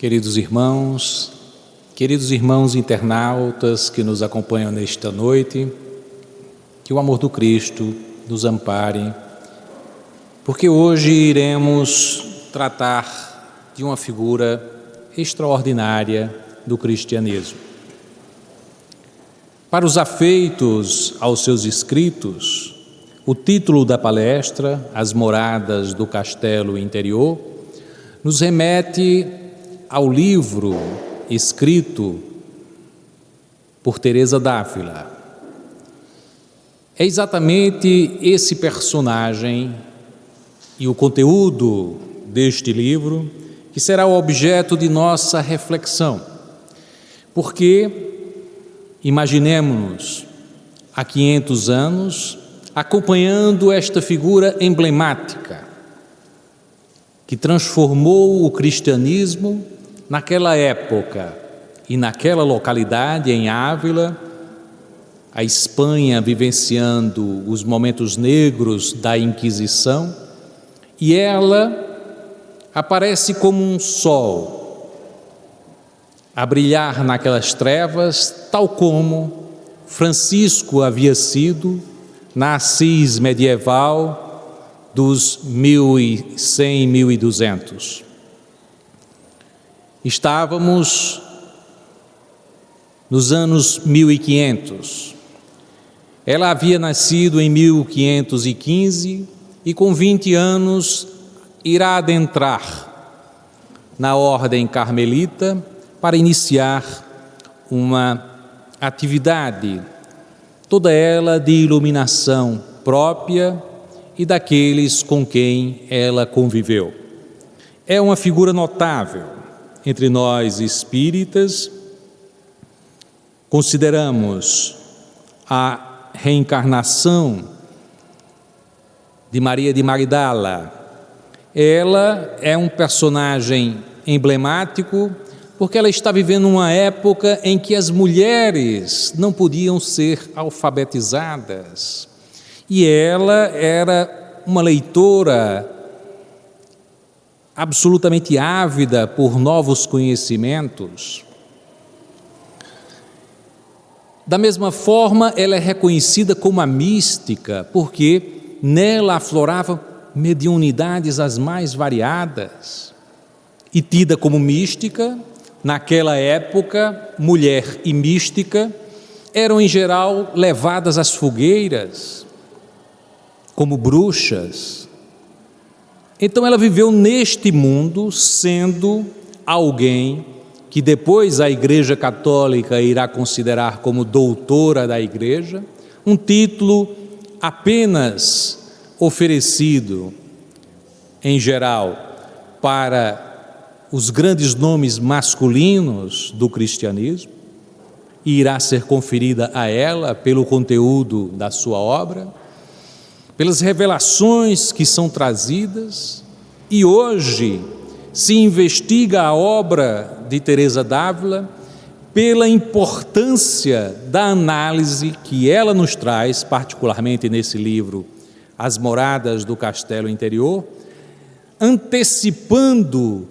Queridos irmãos internautas que nos acompanham nesta noite, que o amor do Cristo nos ampare, porque hoje iremos tratar de uma figura extraordinária do cristianismo. Para os afeitos aos seus escritos, o título da palestra, As Moradas do Castelo Interior, nos remete ao livro escrito por Teresa d'Ávila. É exatamente esse personagem e o conteúdo deste livro que será o objeto de nossa reflexão, porque imaginemos-nos há 500 anos acompanhando esta figura emblemática que transformou o cristianismo naquela época e naquela localidade, em Ávila, a Espanha vivenciando os momentos negros da Inquisição, e ela aparece como um sol a brilhar naquelas trevas, tal como Francisco havia sido na Assis medieval dos 1100, 1200. Estávamos nos anos 1500. Ela havia nascido em 1515 e com 20 anos irá adentrar na ordem carmelita para iniciar uma atividade, toda ela de iluminação própria e daqueles com quem ela conviveu. É uma figura notável entre nós espíritas. Consideramos a reencarnação de Maria de Magdala. Ela é um personagem emblemático porque ela está vivendo uma época em que as mulheres não podiam ser alfabetizadas. E ela era uma leitora absolutamente ávida por novos conhecimentos. Da mesma forma, ela é reconhecida como a mística, porque nela afloravam mediunidades as mais variadas. E tida como mística, naquela época, mulher e mística eram em geral levadas às fogueiras, como bruxas. Então ela viveu neste mundo sendo alguém que depois a Igreja Católica irá considerar como doutora da Igreja, um título apenas oferecido, em geral, para os grandes nomes masculinos do cristianismo, e irá ser conferida a ela pelo conteúdo da sua obra, pelas revelações que são trazidas, e hoje se investiga a obra de Teresa d'Ávila pela importância da análise que ela nos traz, particularmente nesse livro, As Moradas do Castelo Interior, antecipando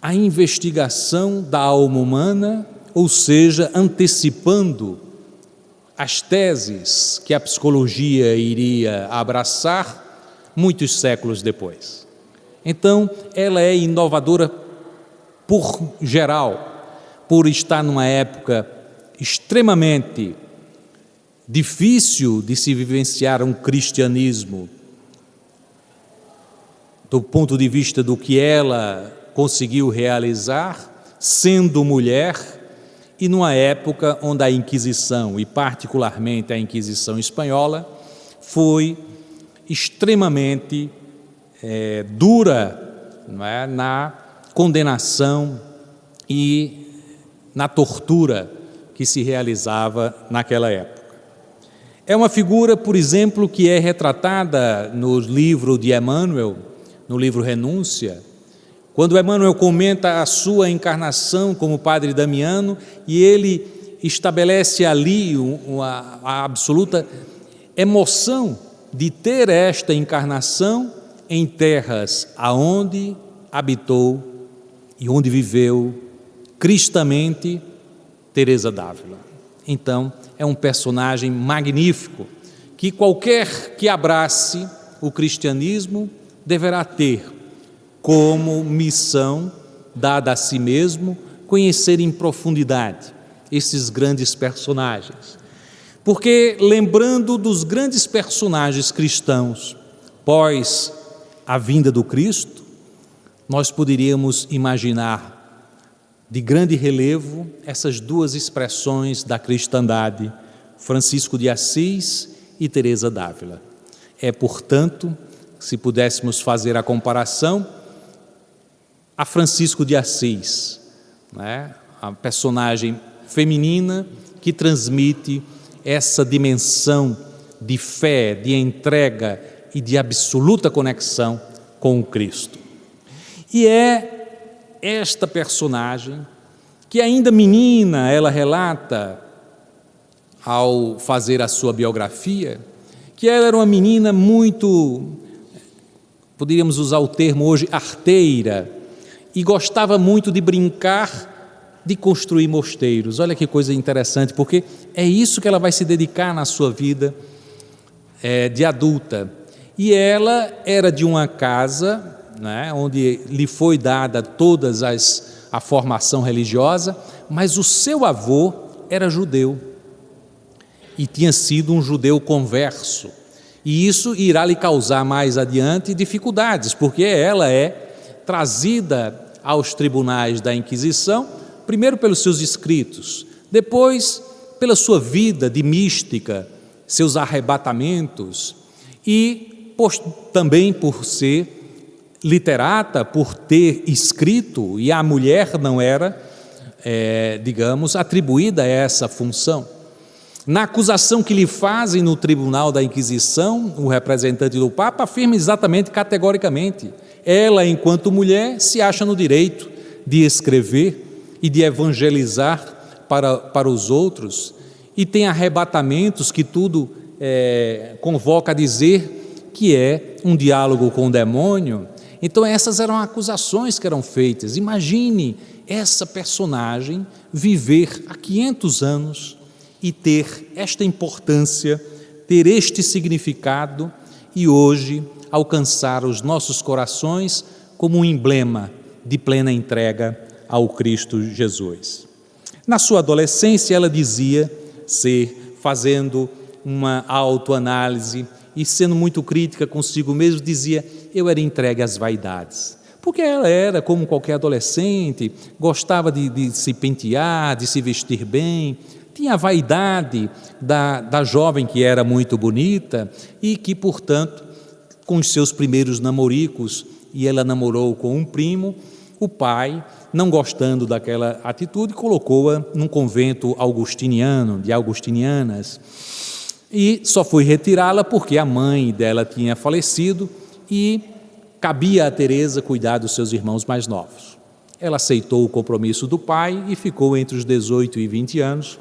a investigação da alma humana, ou seja, antecipando as teses que a psicologia iria abraçar muitos séculos depois. Então, ela é inovadora por geral, por estar numa época extremamente difícil de se vivenciar um cristianismo do ponto de vista do que ela conseguiu realizar, sendo mulher, e numa época onde a Inquisição, e particularmente a Inquisição espanhola, foi extremamente dura, não é, na condenação e na tortura que se realizava naquela época. É uma figura, por exemplo, que é retratada no livro de Emmanuel, no livro Renúncia, quando Emmanuel comenta a sua encarnação como Padre Damiano, e ele estabelece ali a absoluta emoção de ter esta encarnação em terras aonde habitou e onde viveu cristamente Teresa d'Ávila. Então, é um personagem magnífico que qualquer que abrace o cristianismo deverá ter como missão dada a si mesmo conhecer em profundidade esses grandes personagens. Porque, lembrando dos grandes personagens cristãos pós a vinda do Cristo, nós poderíamos imaginar de grande relevo essas duas expressões da cristandade, Francisco de Assis e Teresa d'Ávila. É, portanto, se pudéssemos fazer a comparação, a Francisco de Assis, a personagem feminina que transmite essa dimensão de fé, de entrega e de absoluta conexão com o Cristo. E é esta personagem que, ainda menina, ela relata, ao fazer a sua biografia, que ela era uma menina muito, poderíamos usar o termo hoje, arteira, e gostava muito de brincar, de construir mosteiros. Olha que coisa interessante, porque é isso que ela vai se dedicar na sua vida de adulta. E ela era de uma casa, onde lhe foi dada toda a formação religiosa, mas o seu avô era judeu e tinha sido um judeu converso, e isso irá lhe causar mais adiante dificuldades, porque ela é trazida aos tribunais da Inquisição, primeiro pelos seus escritos, depois pela sua vida de mística, seus arrebatamentos, e também por ser literata, por ter escrito, e a mulher não era, atribuída a essa função. Na acusação que lhe fazem no tribunal da Inquisição, o representante do Papa afirma exatamente, categoricamente, ela, enquanto mulher, se acha no direito de escrever e de evangelizar para os outros, e tem arrebatamentos que tudo convoca a dizer que é um diálogo com o demônio. Então essas eram acusações que eram feitas. Imagine essa personagem viver há 500 anos e ter esta importância, ter este significado e hoje alcançar os nossos corações como um emblema de plena entrega ao Cristo Jesus. Na sua adolescência ela dizia ser, fazendo uma autoanálise e sendo muito crítica consigo mesma, dizia: eu era entregue às vaidades. Porque ela era como qualquer adolescente, gostava de se pentear, de se vestir bem, tinha a vaidade da jovem que era muito bonita e que, portanto, com os seus primeiros namoricos, e ela namorou com um primo, o pai, não gostando daquela atitude, colocou-a num convento augustiniano, de augustinianas, e só foi retirá-la porque a mãe dela tinha falecido e cabia a Teresa cuidar dos seus irmãos mais novos. Ela aceitou o compromisso do pai e ficou entre os 18 e 20 anos,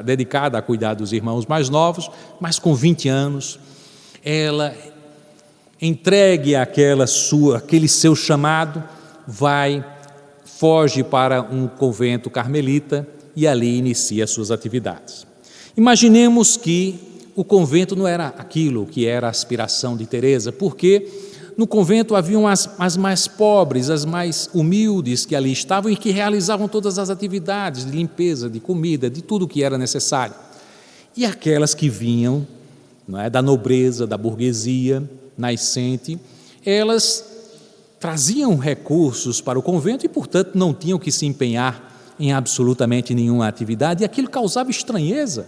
dedicada a cuidar dos irmãos mais novos, mas com 20 anos, ela, entregue aquele seu chamado, foge para um convento carmelita e ali inicia suas atividades. Imaginemos que o convento não era aquilo que era a aspiração de Teresa, porque no convento haviam as mais pobres, as mais humildes que ali estavam e que realizavam todas as atividades de limpeza, de comida, de tudo o que era necessário. E aquelas que vinham da nobreza, da burguesia nascente, elas traziam recursos para o convento e, portanto, não tinham que se empenhar em absolutamente nenhuma atividade, e aquilo causava estranheza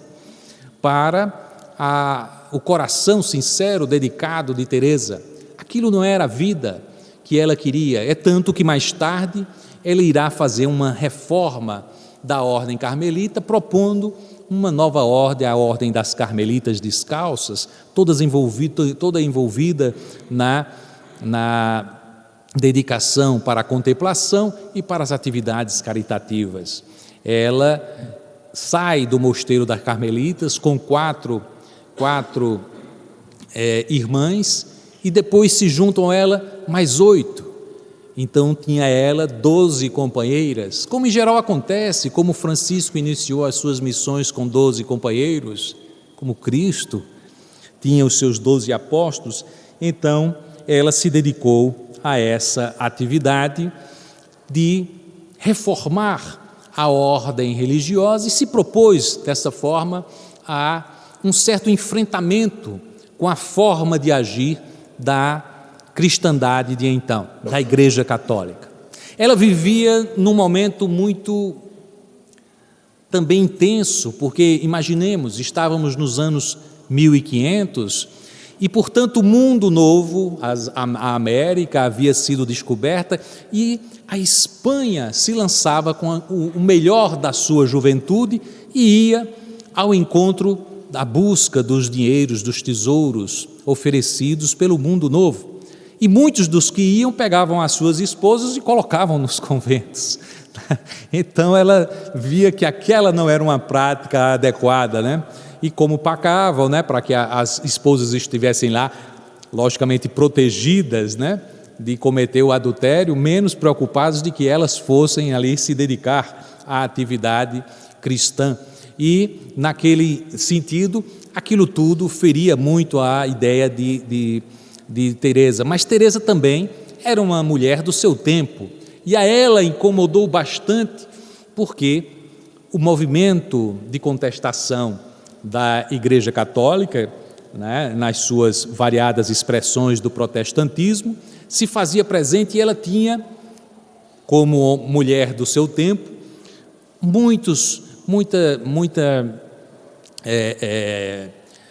para o coração sincero, dedicado de Teresa. Aquilo não era a vida que ela queria, é tanto que mais tarde ela irá fazer uma reforma da ordem carmelita, propondo uma nova ordem, a ordem das carmelitas descalças, toda envolvida na dedicação para a contemplação e para as atividades caritativas. Ela sai do mosteiro das carmelitas com quatro irmãs, e depois se juntam a ela mais 8, Então tinha ela 12 companheiras, como em geral acontece, como Francisco iniciou as suas missões com 12 companheiros, como Cristo tinha os seus 12 apóstolos. Então ela se dedicou a essa atividade de reformar a ordem religiosa e se propôs, dessa forma, a um certo enfrentamento com a forma de agir da cristandade de então, da Igreja Católica. Ela vivia num momento muito também intenso, porque imaginemos, estávamos nos anos 1500 e, portanto, o mundo novo, a América havia sido descoberta e a Espanha se lançava com o melhor da sua juventude e ia ao encontro da busca dos dinheiros, dos tesouros oferecidos pelo mundo novo. E muitos dos que iam pegavam as suas esposas e colocavam nos conventos. Então ela via que aquela não era uma prática adequada, né? E como pagavam, né, para que as esposas estivessem lá, logicamente protegidas, né, de cometer o adultério, menos preocupados de que elas fossem ali se dedicar à atividade cristã. E naquele sentido, aquilo tudo feria muito a ideia de Teresa, mas Teresa também era uma mulher do seu tempo e a ela incomodou bastante porque o movimento de contestação da Igreja Católica, né, nas suas variadas expressões do protestantismo, se fazia presente e ela tinha, como mulher do seu tempo,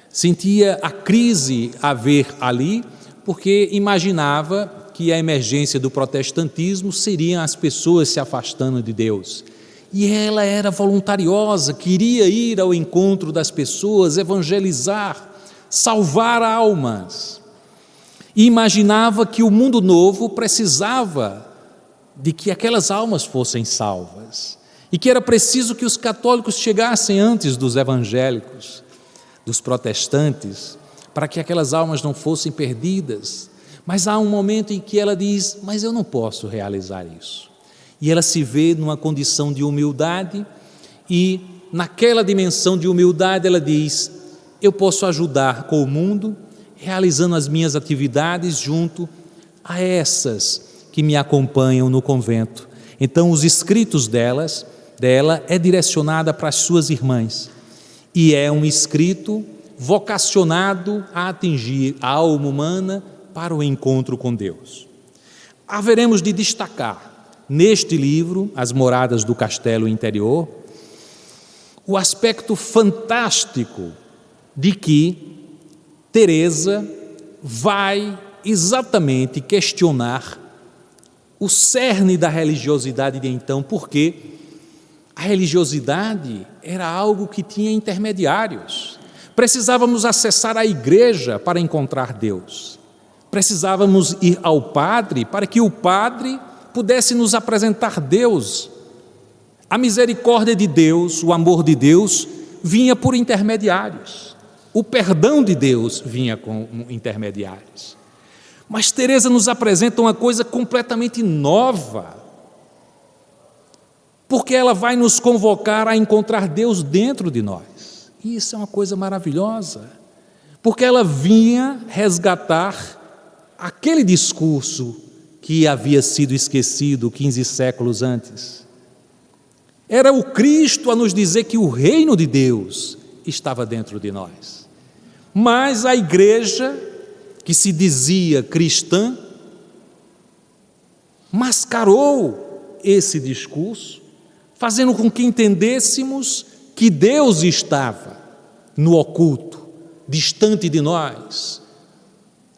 sentia a crise a haver ali, porque imaginava que a emergência do protestantismo seriam as pessoas se afastando de Deus. E ela era voluntariosa, queria ir ao encontro das pessoas, evangelizar, salvar almas. E imaginava que o mundo novo precisava de que aquelas almas fossem salvas. E que era preciso que os católicos chegassem antes dos evangélicos, dos protestantes, para que aquelas almas não fossem perdidas. Mas há um momento em que ela diz, mas eu não posso realizar isso. E ela se vê numa condição de humildade e naquela dimensão de humildade ela diz, eu posso ajudar com o mundo, realizando as minhas atividades junto a essas que me acompanham no convento. Então os escritos dela é direcionada para as suas irmãs e é um escrito vocacionado a atingir a alma humana para o encontro com Deus. Haveremos de destacar neste livro, As Moradas do Castelo Interior, o aspecto fantástico de que Teresa vai exatamente questionar o cerne da religiosidade de então, porque a religiosidade era algo que tinha intermediários. Precisávamos acessar a igreja para encontrar Deus. Precisávamos ir ao padre para que o padre pudesse nos apresentar Deus. A misericórdia de Deus, o amor de Deus, vinha por intermediários. O perdão de Deus vinha com intermediários. Mas Teresa nos apresenta uma coisa completamente nova, porque ela vai nos convocar a encontrar Deus dentro de nós. E isso é uma coisa maravilhosa, porque ela vinha resgatar aquele discurso que havia sido esquecido 15 séculos antes. Era o Cristo a nos dizer que o reino de Deus estava dentro de nós. Mas a igreja, que se dizia cristã, mascarou esse discurso, fazendo com que entendêssemos que Deus estava no oculto, distante de nós,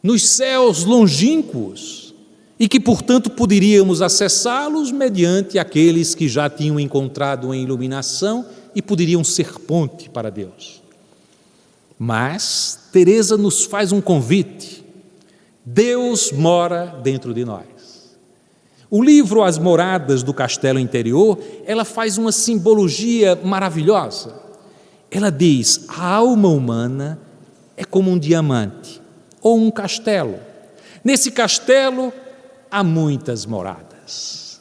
nos céus longínquos, e que, portanto, poderíamos acessá-los mediante aqueles que já tinham encontrado a iluminação e poderiam ser ponte para Deus. Mas Teresa nos faz um convite. Deus mora dentro de nós. O livro As Moradas do Castelo Interior, ela faz uma simbologia maravilhosa. Ela diz, a alma humana é como um diamante ou um castelo. Nesse castelo há muitas moradas,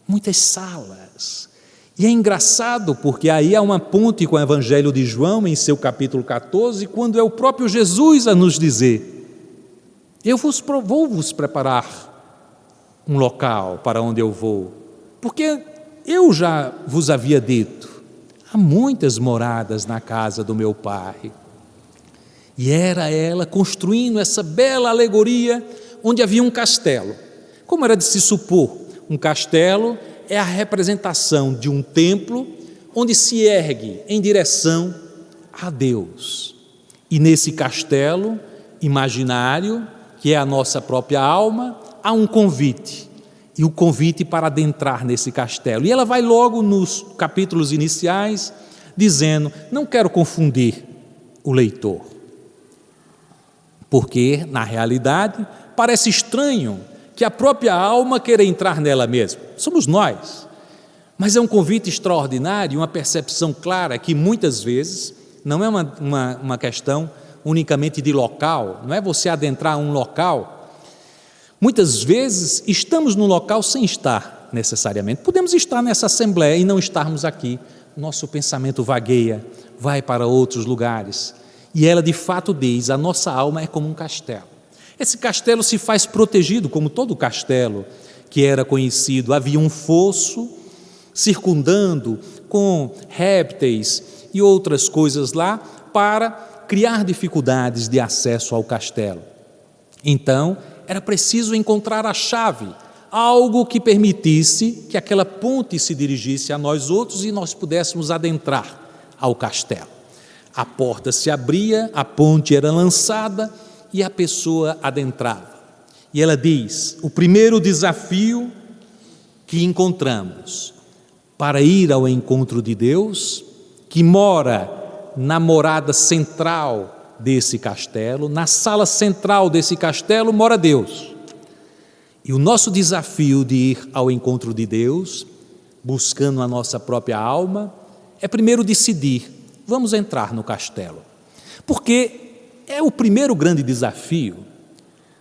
muitas salas. E é engraçado porque aí há uma ponte com o Evangelho de João em seu capítulo 14, quando é o próprio Jesus a nos dizer: eu vou vos preparar um local para onde eu vou, porque eu já vos havia dito, há muitas moradas na casa do meu Pai. E era ela construindo essa bela alegoria onde havia um castelo. Como era de se supor, um castelo é a representação de um templo onde se ergue em direção a Deus. E nesse castelo imaginário, que é a nossa própria alma, há um convite. E o convite para adentrar nesse castelo. E ela vai logo nos capítulos iniciais dizendo: não quero confundir o leitor, porque na realidade parece estranho que a própria alma queira entrar nela mesma. Somos nós. Mas é um convite extraordinário, uma percepção clara que muitas vezes não é uma questão unicamente de local, não é você adentrar um local. Muitas vezes estamos num local sem estar necessariamente. Podemos estar nessa assembleia e não estarmos aqui. Nosso pensamento vagueia, vai para outros lugares. E ela de fato diz: a nossa alma é como um castelo. Esse castelo se faz protegido, como todo castelo que era conhecido. Havia um fosso circundando com répteis e outras coisas lá para criar dificuldades de acesso ao castelo. Então, era preciso encontrar a chave, algo que permitisse que aquela ponte se dirigisse a nós outros e nós pudéssemos adentrar ao castelo. A porta se abria, a ponte era lançada e a pessoa adentrava. E ela diz: o primeiro desafio que encontramos para ir ao encontro de Deus, que mora na morada central desse castelo, na sala central desse castelo mora Deus. E o nosso desafio de ir ao encontro de Deus, buscando a nossa própria alma, é primeiro decidir: vamos entrar no castelo. Porque é o primeiro grande desafio.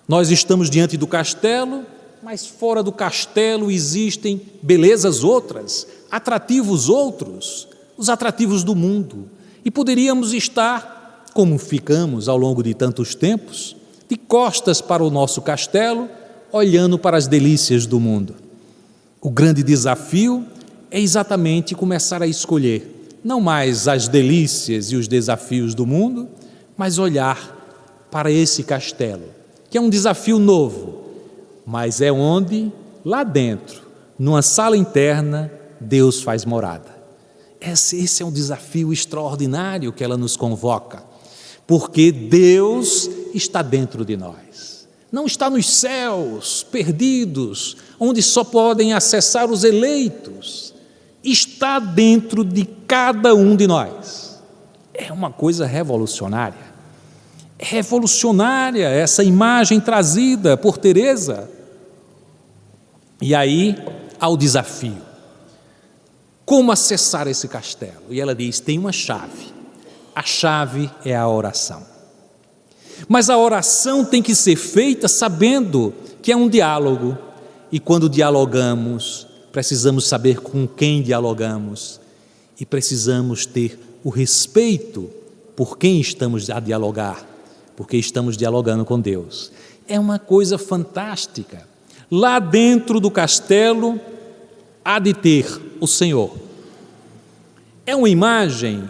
Nós estamos diante do castelo, mas fora do castelo existem belezas outras, atrativos outros, os atrativos do mundo. E poderíamos estar, como ficamos ao longo de tantos tempos, de costas para o nosso castelo, olhando para as delícias do mundo. O grande desafio é exatamente começar a escolher, não mais as delícias e os desafios do mundo, mas olhar para esse castelo, que é um desafio novo, mas é onde, lá dentro, numa sala interna, Deus faz morada. Esse é um desafio extraordinário que ela nos convoca, porque Deus está dentro de nós. Não está nos céus perdidos, onde só podem acessar os eleitos. Está dentro de cada um de nós. É uma coisa revolucionária. É revolucionária essa imagem trazida por Teresa. E aí há o desafio. Como acessar esse castelo? E ela diz: tem uma chave. A chave é a oração. Mas a oração tem que ser feita sabendo que é um diálogo. E quando dialogamos, precisamos saber com quem dialogamos. E precisamos ter o respeito por quem estamos a dialogar, porque estamos dialogando com Deus. É uma coisa fantástica. Lá dentro do castelo há de ter o Senhor. É uma imagem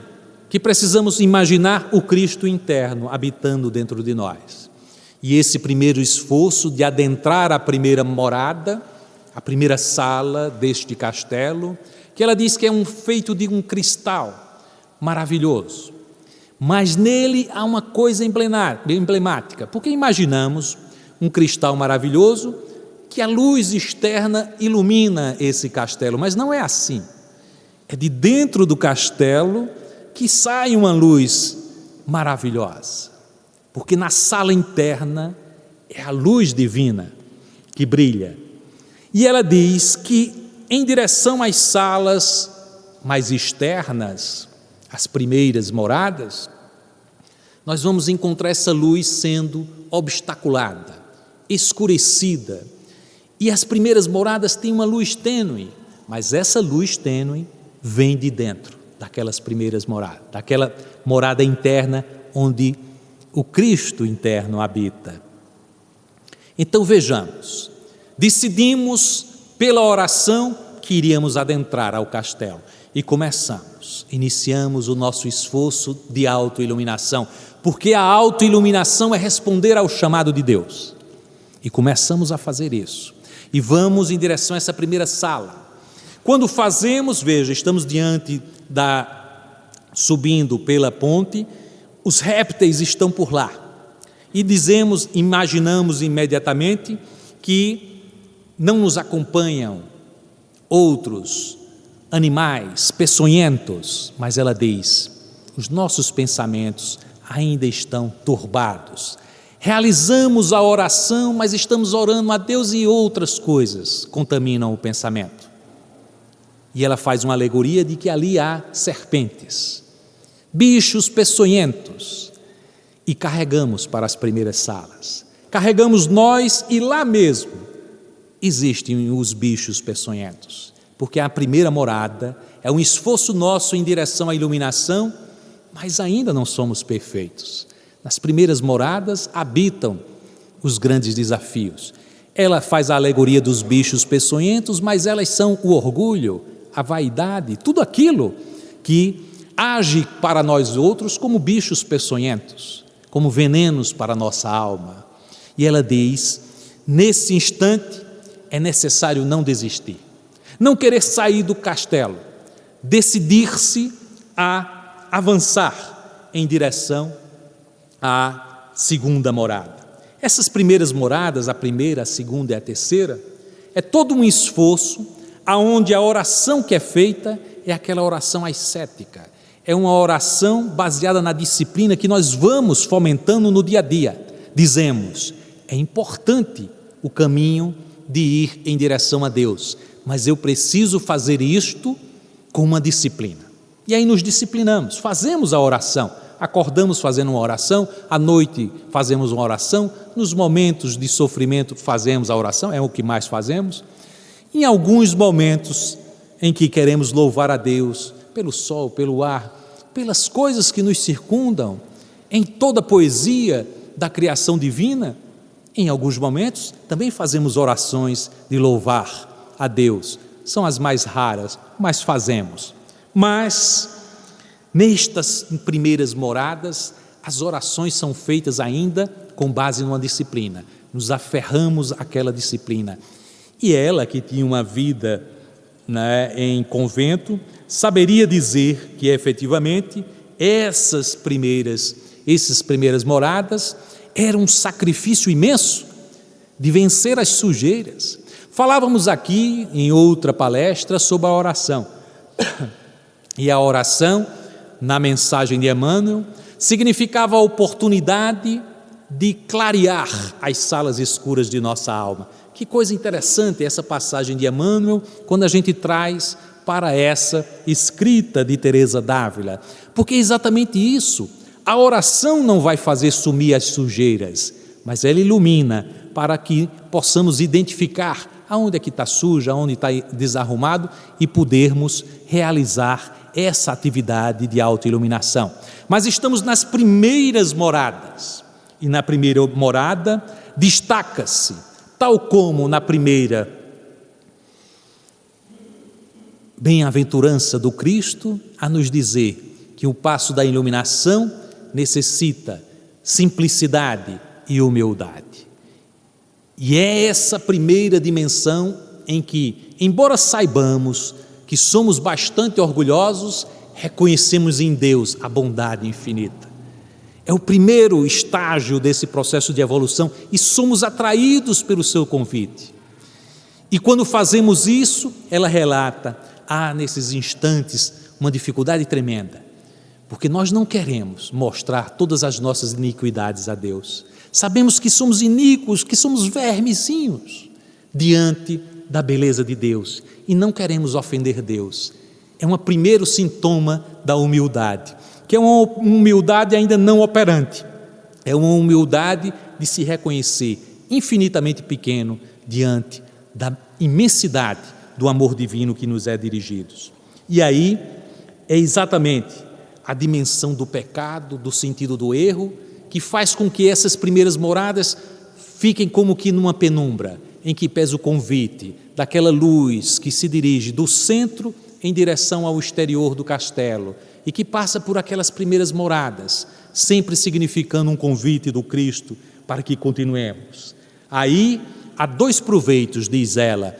que precisamos imaginar o Cristo interno habitando dentro de nós. E esse primeiro esforço de adentrar a primeira morada, a primeira sala deste castelo, que ela diz que é feito de um cristal maravilhoso. Mas nele há uma coisa emblemática, porque imaginamos um cristal maravilhoso que a luz externa ilumina esse castelo, mas não é assim. É de dentro do castelo que sai uma luz maravilhosa, porque na sala interna é a luz divina que brilha. E ela diz que em direção às salas mais externas, as primeiras moradas, nós vamos encontrar essa luz sendo obstaculada, escurecida, E as primeiras moradas têm uma luz tênue, mas essa luz tênue vem de dentro daquelas primeiras moradas, daquela morada interna onde o Cristo interno habita. Então vejamos, decidimos pela oração que iríamos adentrar ao castelo e iniciamos o nosso esforço de autoiluminação, porque a autoiluminação é responder ao chamado de Deus. E começamos a fazer isso. E vamos em direção a essa primeira sala. Quando fazemos, veja, estamos subindo pela ponte, os répteis estão por lá. E imaginamos imediatamente que não nos acompanham outros animais peçonhentos, mas ela diz, os nossos pensamentos ainda estão turbados. Realizamos a oração, mas estamos orando a Deus e outras coisas contaminam o pensamento. E ela faz uma alegoria de que ali há serpentes, bichos peçonhentos, e carregamos para as primeiras salas. Carregamos nós e lá mesmo existem os bichos peçonhentos, porque a primeira morada é um esforço nosso em direção à iluminação, mas ainda não somos perfeitos. Nas primeiras moradas habitam os grandes desafios. Ela faz a alegoria dos bichos peçonhentos, mas elas são o orgulho, a vaidade, tudo aquilo que age para nós outros como bichos peçonhentos, como venenos para a nossa alma. E ela diz, nesse instante é necessário não desistir, não querer sair do castelo, decidir-se a avançar em direção à segunda morada. Essas primeiras moradas, a primeira, a segunda e a terceira, é todo um esforço aonde a oração que é feita é aquela oração ascética, é uma oração baseada na disciplina que nós vamos fomentando no dia a dia. Dizemos, é importante o caminho de ir em direção a Deus, mas eu preciso fazer isto com uma disciplina. E aí nos disciplinamos, fazemos a oração, acordamos fazendo uma oração, à noite fazemos uma oração, nos momentos de sofrimento fazemos a oração, é o que mais fazemos. Em alguns momentos em que queremos louvar a Deus pelo sol, pelo ar, pelas coisas que nos circundam, em toda a poesia da criação divina, em alguns momentos também fazemos orações de louvar a Deus. São as mais raras, mas fazemos. Mas nestas primeiras moradas, as orações são feitas ainda com base numa disciplina. Nos aferramos àquela disciplina. E ela, que tinha uma vida em convento, saberia dizer que efetivamente essas primeiras moradas eram um sacrifício imenso de vencer as sujeiras. Falávamos aqui em outra palestra sobre a oração. E a oração, na mensagem de Emmanuel, significava a oportunidade de clarear as salas escuras de nossa alma. Que coisa interessante essa passagem de Emmanuel, quando a gente traz para essa escrita de Teresa d'Ávila, porque é exatamente isso. A oração não vai fazer sumir as sujeiras, mas ela ilumina para que possamos identificar aonde é que está sujo, aonde está desarrumado e podermos realizar essa atividade de autoiluminação. Mas estamos nas primeiras moradas, e na primeira morada destaca-se, tal como na primeira bem-aventurança do Cristo, a nos dizer que o passo da iluminação necessita simplicidade e humildade. E é essa primeira dimensão em que, embora saibamos que somos bastante orgulhosos, reconhecemos em Deus a bondade infinita. É o primeiro estágio desse processo de evolução e somos atraídos pelo seu convite. E quando fazemos isso, ela relata, nesses instantes, uma dificuldade tremenda, porque nós não queremos mostrar todas as nossas iniquidades a Deus. Sabemos que somos iníquos, que somos vermezinhos diante da beleza de Deus e não queremos ofender Deus. É um primeiro sintoma da humildade, que é uma humildade ainda não operante, é uma humildade de se reconhecer infinitamente pequeno diante da imensidade do amor divino que nos é dirigido. E aí é exatamente a dimensão do pecado, do sentido do erro, que faz com que essas primeiras moradas fiquem como que numa penumbra, em que pesa o convite daquela luz que se dirige do centro em direção ao exterior do castelo e que passa por aquelas primeiras moradas, sempre significando um convite do Cristo para que continuemos. Aí há dois proveitos, diz ela,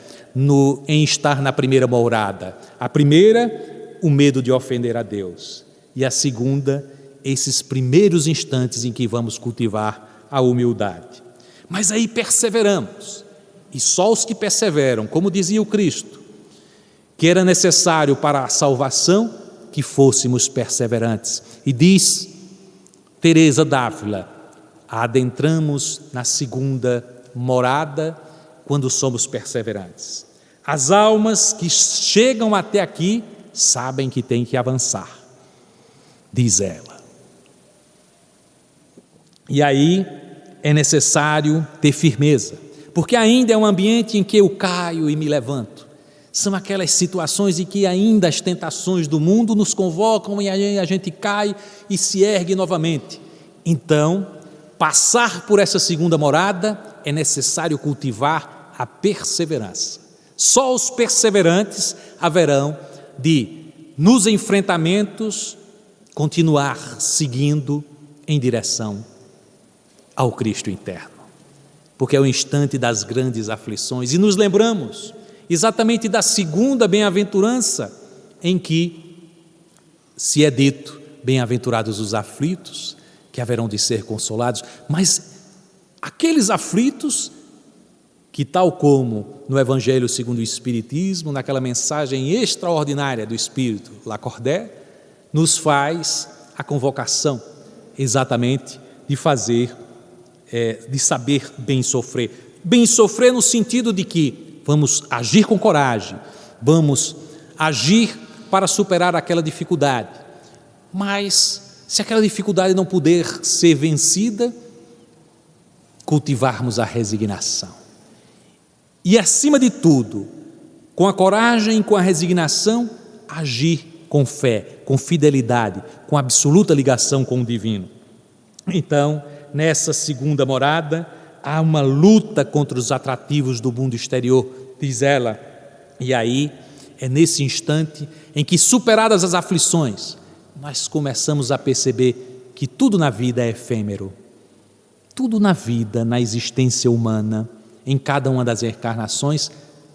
em estar na primeira morada. A primeira, o medo de ofender a Deus. E a segunda, esses primeiros instantes em que vamos cultivar a humildade. Mas aí perseveramos. E só os que perseveram, como dizia o Cristo, que era necessário para a salvação que fôssemos perseverantes. E diz Teresa d'Ávila, adentramos na segunda morada quando somos perseverantes. As almas que chegam até aqui sabem que têm que avançar, diz ela. E aí é necessário ter firmeza, porque ainda é um ambiente em que eu caio e me levanto. São aquelas situações em que ainda as tentações do mundo nos convocam e aí a gente cai e se ergue novamente. Então, passar por essa segunda morada é necessário cultivar a perseverança. Só os perseverantes haverão de, nos enfrentamentos, continuar seguindo em direção ao Cristo interno. Porque é o instante das grandes aflições. E nos lembramos exatamente da segunda bem-aventurança, em que se é dito, bem-aventurados os aflitos, que haverão de ser consolados, mas aqueles aflitos que, tal como no Evangelho segundo o Espiritismo, naquela mensagem extraordinária do Espírito Lacordaire, nos faz a convocação exatamente de fazer, de saber bem sofrer. Bem sofrer no sentido de que vamos agir com coragem, vamos agir para superar aquela dificuldade, mas se aquela dificuldade não puder ser vencida, cultivarmos a resignação. E acima de tudo, com a coragem e com a resignação, agir com fé, com fidelidade, com absoluta ligação com o divino. Então, nessa segunda morada, há uma luta contra os atrativos do mundo exterior, diz ela, e aí é nesse instante em que, superadas as aflições, nós começamos a perceber que tudo na vida é efêmero. Tudo na vida, na existência humana, em cada uma das encarnações,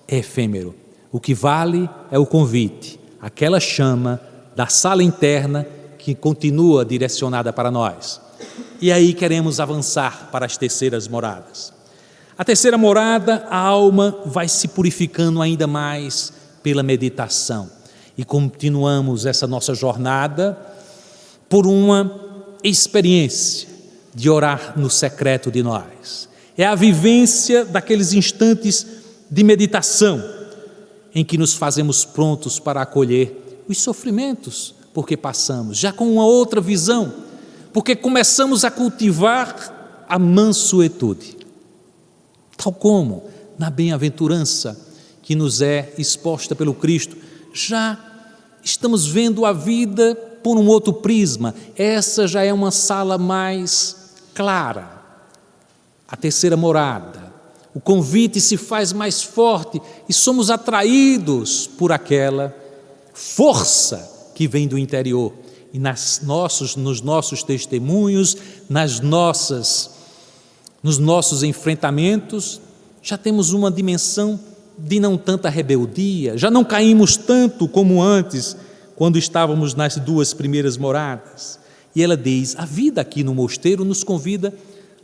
é efêmero. O que vale é o convite, aquela chama da sala interna que continua direcionada para nós. E aí queremos avançar para as terceiras moradas. A terceira morada, a alma vai se purificando ainda mais pela meditação. E continuamos essa nossa jornada por uma experiência de orar no secreto de nós. É a vivência daqueles instantes de meditação em que nos fazemos prontos para acolher os sofrimentos porque passamos, já com uma outra visão, porque começamos a cultivar a mansuetude, tal como na bem-aventurança que nos é exposta pelo Cristo, já estamos vendo a vida por um outro prisma. Essa já é uma sala mais clara. A terceira morada, o convite se faz mais forte e somos atraídos por aquela força que vem do interior. E nos nossos testemunhos, nos nossos enfrentamentos, já temos uma dimensão de não tanta rebeldia, já não caímos tanto como antes, quando estávamos nas duas primeiras moradas. E ela diz, a vida aqui no mosteiro nos convida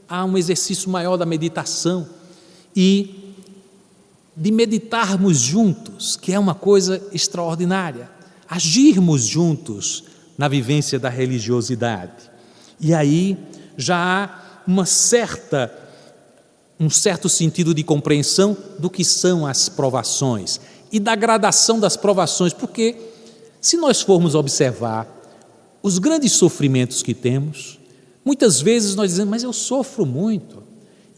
a um exercício maior da meditação e de meditarmos juntos, que é uma coisa extraordinária, agirmos juntos na vivência da religiosidade. E aí já há um certo sentido de compreensão do que são as provações e da gradação das provações, porque se nós formos observar os grandes sofrimentos que temos, muitas vezes nós dizemos, mas eu sofro muito,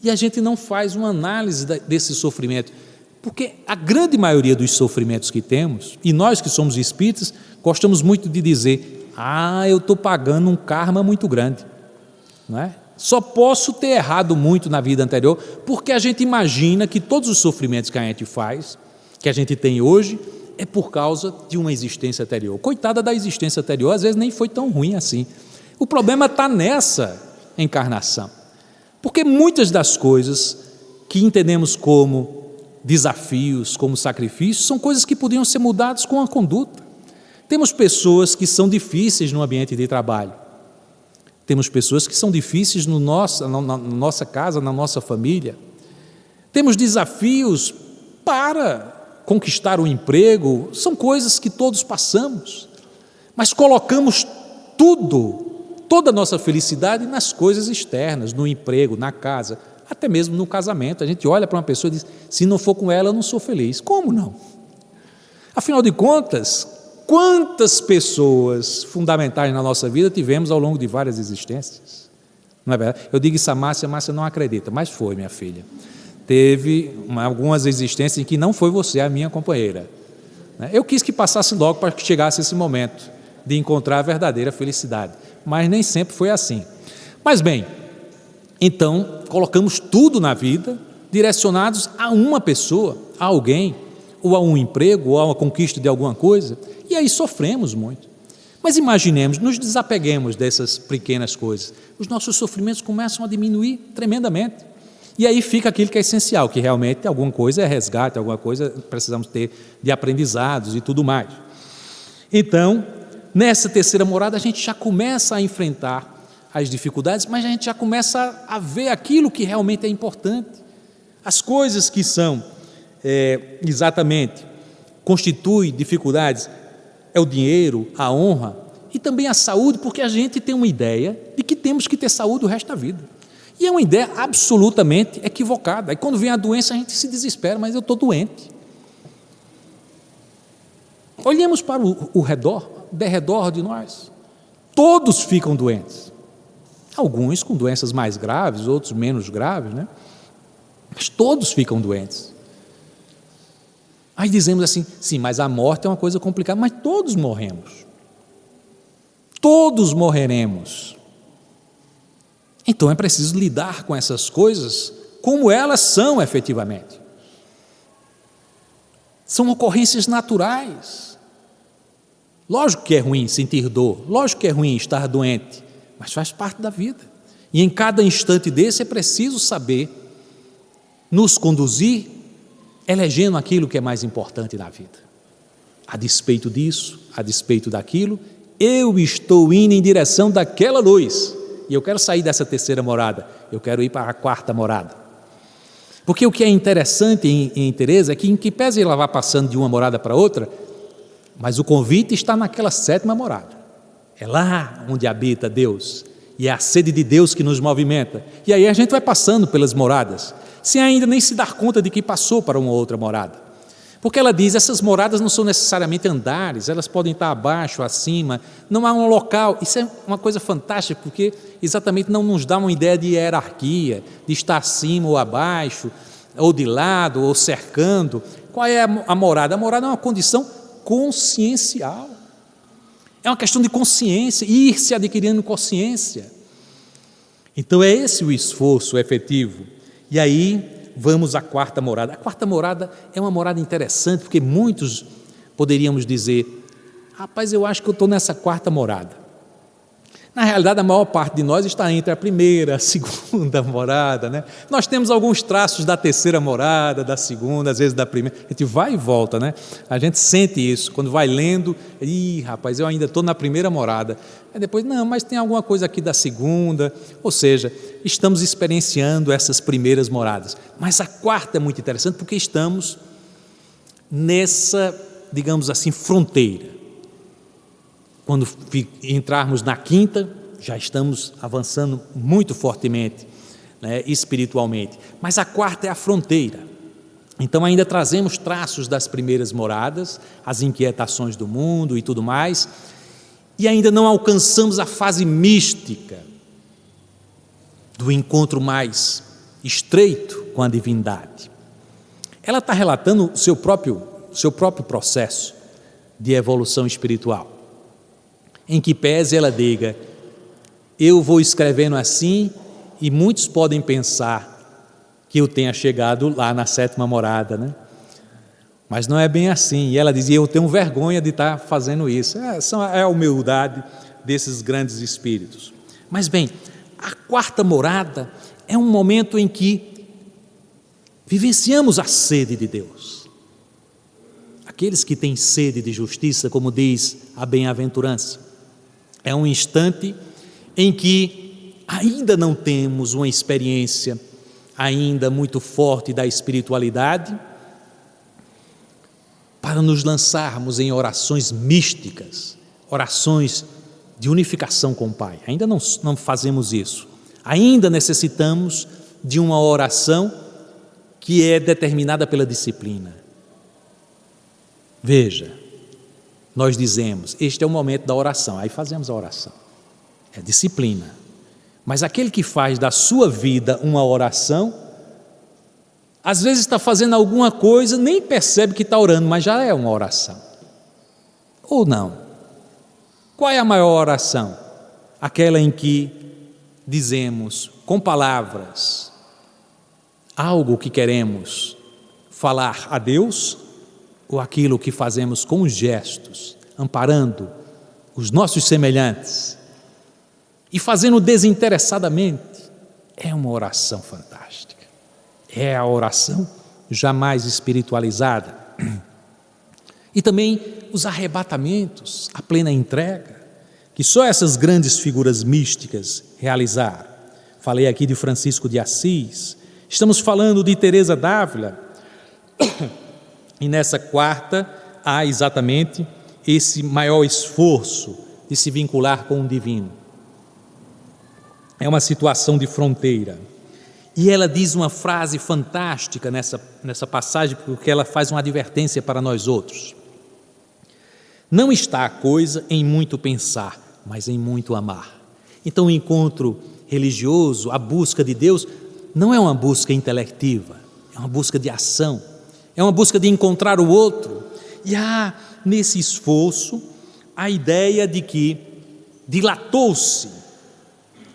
e a gente não faz uma análise desse sofrimento. Porque a grande maioria dos sofrimentos que temos, e nós que somos espíritas, gostamos muito de dizer: eu estou pagando um karma muito grande, não é? Só posso ter errado muito na vida anterior, porque a gente imagina que todos os sofrimentos que a gente faz, que a gente tem hoje, é por causa de uma existência anterior. Coitada da existência anterior, às vezes nem foi tão ruim assim. O problema está nessa encarnação, porque muitas das coisas que entendemos como desafios, como sacrifícios, são coisas que podiam ser mudadas com a conduta. Temos pessoas que são difíceis no ambiente de trabalho, temos pessoas que são difíceis na nossa casa, na nossa família, temos desafios para conquistar um emprego, são coisas que todos passamos, mas colocamos toda a nossa felicidade nas coisas externas, no emprego, na casa, até mesmo no casamento. A gente olha para uma pessoa e diz: se não for com ela, eu não sou feliz. Como não? Afinal de contas, quantas pessoas fundamentais na nossa vida tivemos ao longo de várias existências? Não é verdade? Eu digo isso a Márcia não acredita, mas foi, minha filha. Teve algumas existências em que não foi você a minha companheira. Eu quis que passasse logo para que chegasse esse momento de encontrar a verdadeira felicidade, mas nem sempre foi assim. Mas bem, então colocamos tudo na vida direcionados a uma pessoa, a alguém, ou a um emprego, ou a uma conquista de alguma coisa, e aí sofremos muito. Mas imaginemos, nos desapeguemos dessas pequenas coisas, os nossos sofrimentos começam a diminuir tremendamente. E aí fica aquilo que é essencial, que realmente alguma coisa é resgate, alguma coisa precisamos ter de aprendizados e tudo mais. Então, nessa terceira morada, a gente já começa a enfrentar as dificuldades, mas a gente já começa a ver aquilo que realmente é importante. As coisas que são, exatamente, constituem dificuldades, é o dinheiro, a honra e também a saúde, porque a gente tem uma ideia de que temos que ter saúde o resto da vida. E é uma ideia absolutamente equivocada. Aí quando vem a doença a gente se desespera: mas eu estou doente. Olhemos para o redor, derredor de nós. Todos ficam doentes. Alguns com doenças mais graves, outros menos graves, né? Mas todos ficam doentes. Aí dizemos assim: sim, mas a morte é uma coisa complicada. Mas todos morremos. Todos morreremos. Então é preciso lidar com essas coisas como elas são efetivamente. São ocorrências naturais. Lógico que é ruim sentir dor, lógico que é ruim estar doente, mas faz parte da vida. E em cada instante desse é preciso saber nos conduzir, elegendo aquilo que é mais importante na vida. A despeito disso, a despeito daquilo, eu estou indo em direção daquela luz. E eu quero sair dessa terceira morada, eu quero ir para a quarta morada. Porque o que é interessante em Teresa é que, em que pese ela vá passando de uma morada para outra, mas o convite está naquela sétima morada. É lá onde habita Deus, e é a sede de Deus que nos movimenta. E aí a gente vai passando pelas moradas, sem ainda nem se dar conta de que passou para uma outra morada. Porque ela diz: essas moradas não são necessariamente andares, elas podem estar abaixo, acima, não há um local. Isso é uma coisa fantástica, porque exatamente não nos dá uma ideia de hierarquia, de estar acima ou abaixo, ou de lado, ou cercando. Qual é a morada? A morada é uma condição consciencial. É uma questão de consciência, ir se adquirindo consciência. Então é esse o esforço efetivo. E aí vamos à quarta morada. A quarta morada é uma morada interessante, porque muitos poderiamos dizer: rapaz, eu acho que eu estou nessa quarta morada. Na realidade, a maior parte de nós está entre a primeira, a segunda morada, né? Nós temos alguns traços da terceira morada, da segunda, às vezes da primeira. A gente vai e volta, né? A gente sente isso, quando vai lendo: rapaz, eu ainda estou na primeira morada. Aí depois: não, mas tem alguma coisa aqui da segunda. Ou seja, estamos experienciando essas primeiras moradas. Mas a quarta é muito interessante, porque estamos nessa, digamos assim, fronteira. Quando entrarmos na quinta, já estamos avançando muito fortemente, né, espiritualmente. Mas a quarta é a fronteira. Então ainda trazemos traços das primeiras moradas, as inquietações do mundo e tudo mais, e ainda não alcançamos a fase mística do encontro mais estreito com a divindade. ela está relatando o seu próprio processo de evolução espiritual, em que pese ela diga: eu vou escrevendo assim e muitos podem pensar que eu tenha chegado lá na 7ª morada, né? Mas não é bem assim. E ela dizia: eu tenho vergonha de estar fazendo isso. É a humildade desses grandes espíritos. Mas bem, a 4ª morada é um momento em que vivenciamos a sede de Deus. Aqueles que têm sede de justiça, como diz a bem-aventurança, é um instante em que ainda não temos uma experiência ainda muito forte da espiritualidade, para nos lançarmos em orações místicas, orações de unificação com o Pai. Ainda não fazemos isso. Ainda necessitamos de uma oração que é determinada pela disciplina. Veja, nós dizemos: este é o momento da oração, aí fazemos a oração. É disciplina. Mas aquele que faz da sua vida uma oração, às vezes está fazendo alguma coisa, nem percebe que está orando, mas já é uma oração. Ou não? Qual é a maior oração? Aquela em que dizemos com palavras algo que queremos falar a Deus, ou aquilo que fazemos com gestos, amparando os nossos semelhantes e fazendo desinteressadamente? É uma oração fantástica. É a oração jamais espiritualizada. E também os arrebatamentos, a plena entrega, que só essas grandes figuras místicas realizaram. Falei aqui de Francisco de Assis, estamos falando de Teresa d'Ávila, e nessa 4ª há exatamente esse maior esforço de se vincular com o divino. É uma situação de fronteira. E ela diz uma frase fantástica nessa passagem, porque ela faz uma advertência para nós outros. Não está a coisa em muito pensar, mas em muito amar. Então o encontro religioso, a busca de Deus, não é uma busca intelectiva, é uma busca de ação, é uma busca de encontrar o outro. E há nesse esforço a ideia de que dilatou-se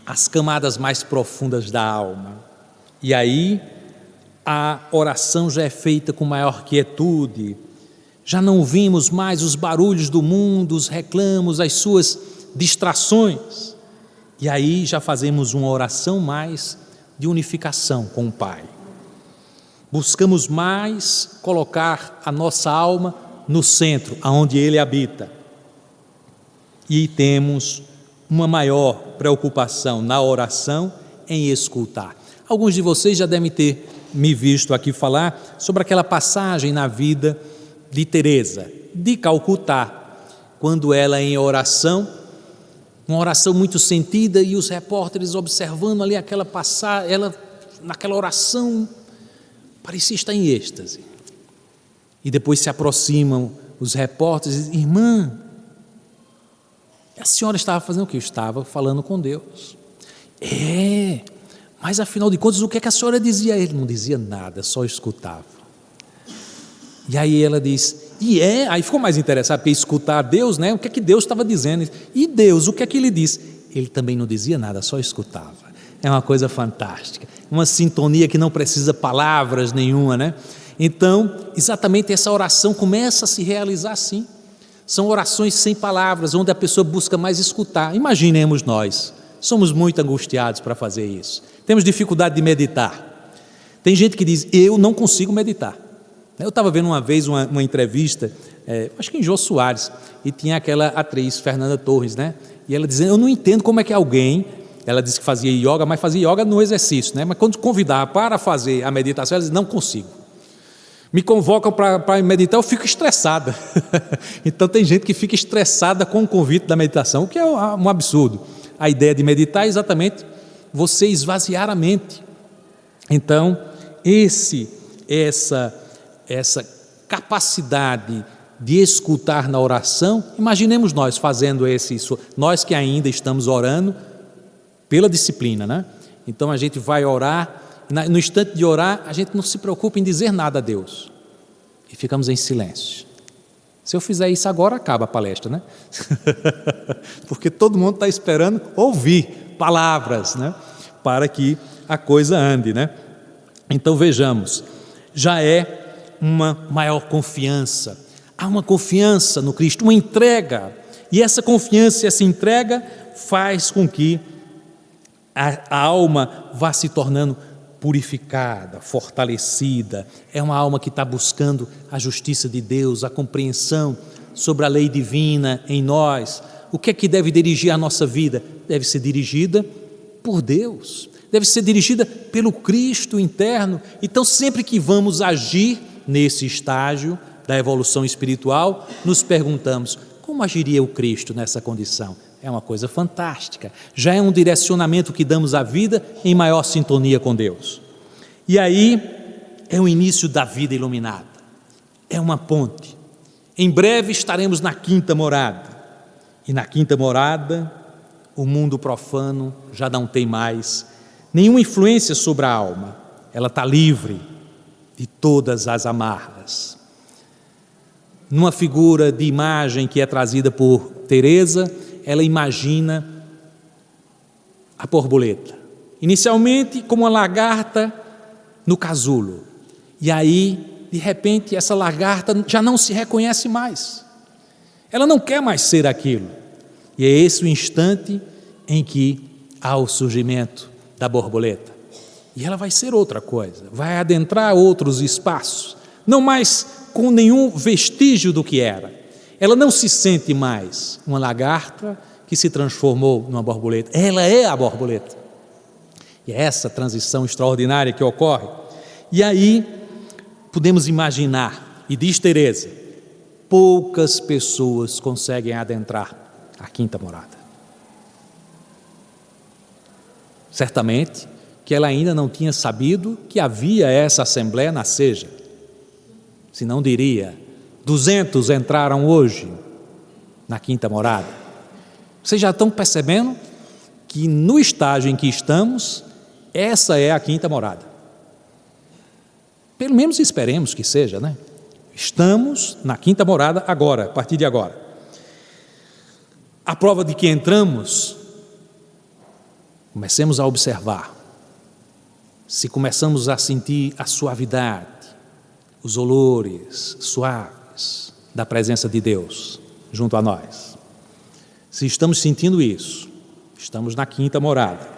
as camadas mais profundas da alma. E aí a oração já é feita com maior quietude, já não ouvimos mais os barulhos do mundo, os reclamos, as suas distrações. E aí já fazemos uma oração mais de unificação com o Pai. Buscamos mais colocar a nossa alma no centro, aonde Ele habita. E temos uma maior preocupação na oração em escutar. Alguns de vocês já devem ter me visto aqui falar sobre aquela passagem na vida de Teresa de Calcutá, quando ela em oração, uma oração muito sentida, e os repórteres observando ali aquela passagem, ela naquela oração parecia estar em êxtase. E depois se aproximam os repórteres e dizem: irmã, a senhora estava fazendo o quê? Eu estava falando com Deus. Mas afinal de contas, o que é que a senhora dizia? Ele não dizia nada, só escutava. E aí ela diz: aí ficou mais interessado, porque escutar Deus, né? O que é que Deus estava dizendo? E Deus, o que é que ele disse? Ele também não dizia nada, só escutava. É uma coisa fantástica, uma sintonia que não precisa palavras nenhuma, né? Então, exatamente essa oração começa a se realizar assim. São orações sem palavras, onde a pessoa busca mais escutar. Imaginemos nós, somos muito angustiados para fazer isso. Temos dificuldade de meditar. Tem gente que diz: eu não consigo meditar. Eu estava vendo uma vez uma entrevista, acho que em Jô Soares, e tinha aquela atriz, Fernanda Torres, né? E ela dizendo: eu não entendo como é que alguém, ela disse que fazia yoga, mas fazia yoga no exercício, né? Mas quando convidava para fazer a meditação, ela disse: não consigo. Me convocam para meditar, eu fico estressada. Então tem gente que fica estressada com o convite da meditação, o que é um absurdo. A ideia de meditar é exatamente você esvaziar a mente. Então, essa capacidade de escutar na oração, imaginemos nós fazendo nós que ainda estamos orando pela disciplina, né? Então a gente vai orar no instante de orar, a gente não se preocupa em dizer nada a Deus e ficamos em silêncio. Se eu fizer isso agora, acaba a palestra, né? Porque todo mundo está esperando ouvir palavras, né? Para que a coisa ande, né? Então vejamos, já é uma maior confiança. Há uma confiança no Cristo, uma entrega. E essa confiança e essa entrega faz com que a alma vá se tornando purificada, fortalecida. É uma alma que está buscando a justiça de Deus, a compreensão sobre a lei divina em nós. O que é que deve dirigir a nossa vida? Deve ser dirigida por Deus, deve ser dirigida pelo Cristo interno. Então, sempre que vamos agir nesse estágio da evolução espiritual, nos perguntamos: como agiria o Cristo nessa condição? É uma coisa fantástica, já é um direcionamento que damos à vida em maior sintonia com Deus. E aí é o início da vida iluminada, é uma ponte. Em breve estaremos na quinta morada, e na quinta morada o mundo profano já não tem mais nenhuma influência sobre a alma, ela está livre de todas as amarras. Numa figura de imagem que é trazida por Teresa, ela imagina a borboleta, inicialmente como uma lagarta no casulo, e aí, de repente, essa lagarta já não se reconhece mais, ela não quer mais ser aquilo, e é esse o instante em que há o surgimento da borboleta, e ela vai ser outra coisa, vai adentrar outros espaços, não mais com nenhum vestígio do que era. Ela não se sente mais uma lagarta que se transformou numa borboleta, ela é a borboleta. E é essa transição extraordinária que ocorre. E aí podemos imaginar, e diz Teresa, poucas pessoas conseguem adentrar a quinta morada. Certamente que ela ainda não tinha sabido que havia essa assembleia na Seja, senão diria: 200 entraram hoje na quinta morada. Vocês já estão percebendo que no estágio em que estamos, essa é a quinta morada. Pelo menos esperemos que seja, né? Estamos na quinta morada agora, a partir de agora. A prova de que entramos, comecemos a observar. Se começamos a sentir a suavidade, os olores suaves da presença de Deus junto a nós. Se estamos sentindo isso, estamos na quinta morada.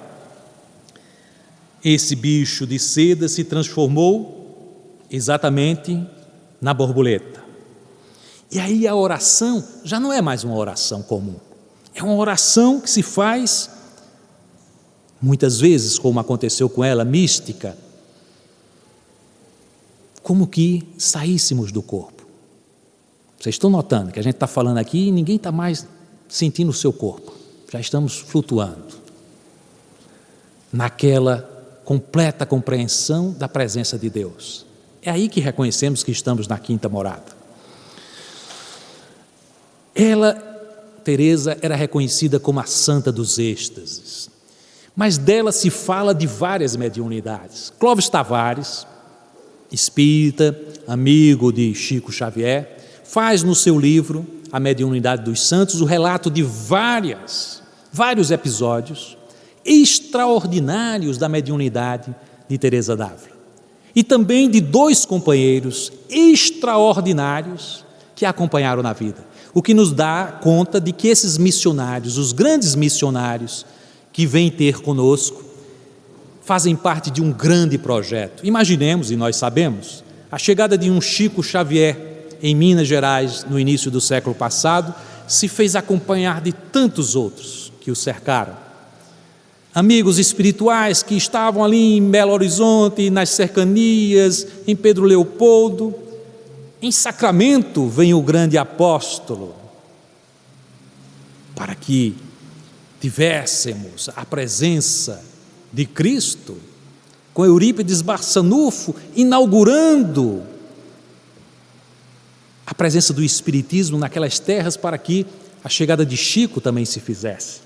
Esse bicho de seda se transformou exatamente na borboleta. E aí a oração já não é mais uma oração comum. É uma oração que se faz, muitas vezes, como aconteceu com ela, mística, como que saíssemos do corpo. Vocês estão notando que a gente está falando aqui e ninguém está mais sentindo o seu corpo. Já estamos flutuando naquela completa compreensão da presença de Deus. É aí que reconhecemos que estamos na quinta morada. Ela, Teresa, era reconhecida como a santa dos êxtases, mas dela se fala de várias mediunidades. Clóvis Tavares, espírita, amigo de Chico Xavier, faz no seu livro A Mediunidade dos Santos o relato de vários episódios extraordinários da mediunidade de Teresa d'Ávila, e também de 2 companheiros extraordinários que a acompanharam na vida, o que nos dá conta de que esses missionários, os grandes missionários que vêm ter conosco, fazem parte de um grande projeto. Imaginemos, e nós sabemos, a chegada de um Chico Xavier em Minas Gerais no início do século passado se fez acompanhar de tantos outros que o cercaram. Amigos espirituais que estavam ali em Belo Horizonte, nas cercanias, em Pedro Leopoldo. Em Sacramento vem o grande apóstolo, para que tivéssemos a presença de Cristo, com Eurípides Barçanufo inaugurando a presença do Espiritismo naquelas terras, para que a chegada de Chico também se fizesse.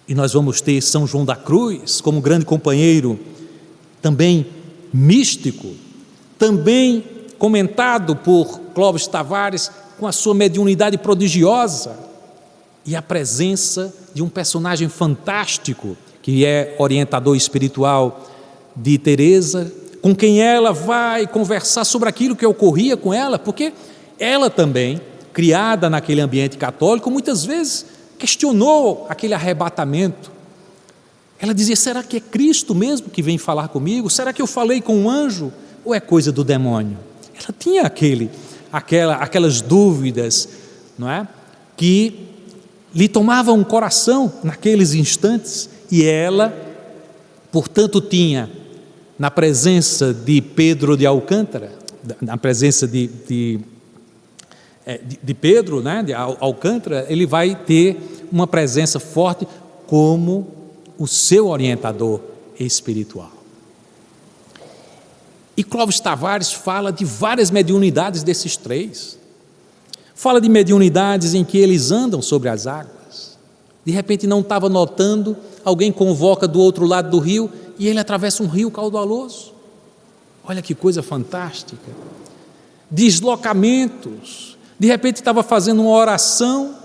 E nós vamos ter São João da Cruz como grande companheiro, também místico, também comentado por Clóvis Tavares com a sua mediunidade prodigiosa e a presença de um personagem fantástico, que é orientador espiritual de Teresa, com quem ela vai conversar sobre aquilo que ocorria com ela, porque ela também, criada naquele ambiente católico, muitas vezes questionou aquele arrebatamento. Ela dizia: será que é Cristo mesmo que vem falar comigo? Será que eu falei com um anjo ou é coisa do demônio? Ela tinha aquelas dúvidas, não é? Que lhe tomavam o coração naqueles instantes, e ela, portanto, tinha na presença de Pedro de Alcântara, na presença de Pedro, né, de Alcântara, ele vai ter uma presença forte como o seu orientador espiritual. E Clóvis Tavares fala de várias mediunidades desses três. Fala de mediunidades em que eles andam sobre as águas. De repente não estava notando, alguém convoca do outro lado do rio e ele atravessa um rio caudaloso. Olha que coisa fantástica. Deslocamentos. De repente estava fazendo uma oração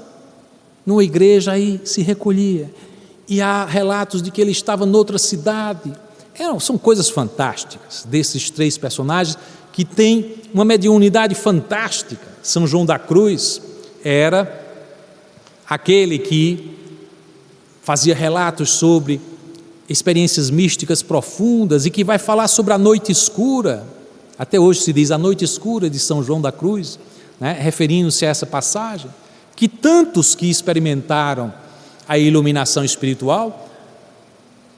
numa igreja, aí se recolhia. E há relatos de que ele estava noutra cidade. São coisas fantásticas desses três personagens que têm uma mediunidade fantástica. São João da Cruz era aquele que fazia relatos sobre experiências místicas profundas e que vai falar sobre a noite escura. Até hoje se diz a noite escura de São João da Cruz, né, referindo-se a essa passagem, que tantos que experimentaram a iluminação espiritual,